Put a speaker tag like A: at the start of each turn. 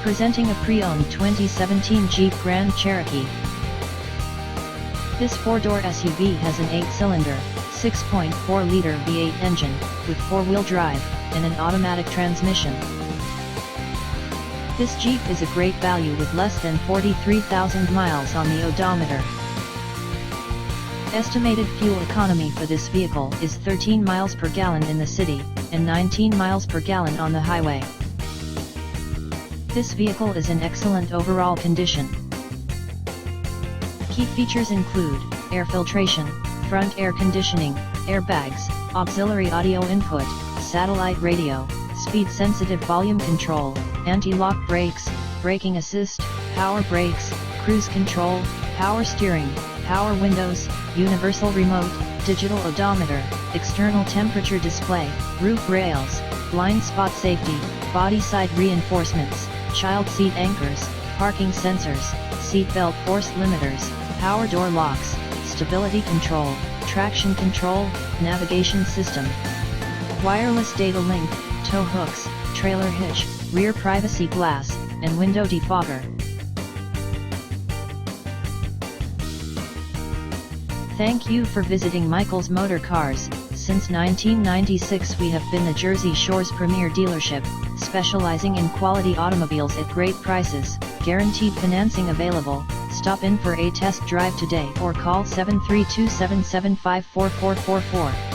A: Presenting a pre-owned 2017 Jeep Grand Cherokee. This four-door SUV has an 8-cylinder, 6.4-liter V8 engine, with four-wheel drive, and an automatic transmission. This Jeep is a great value with less than 43,000 miles on the odometer. Estimated fuel economy for this vehicle is 13 miles per gallon in the city, and 19 miles per gallon on the highway. This vehicle is in excellent overall condition. Key features include air filtration, front air conditioning, airbags, auxiliary audio input, satellite radio, speed-sensitive volume control, anti-lock brakes, braking assist, power brakes, cruise control, power steering, power windows, universal remote, digital odometer, external temperature display, roof rails, blind spot safety, body side reinforcements, child seat anchors, parking sensors, seat belt force limiters, power door locks, stability control, traction control, navigation system, wireless data link, tow hooks, trailer hitch, rear privacy glass, and window defogger. Thank you for visiting Michael's Motorcars. Since 1996 we have been the Jersey Shore's premier dealership, specializing in quality automobiles at great prices, guaranteed financing available. Stop in for a test drive today or call 732-775-4444.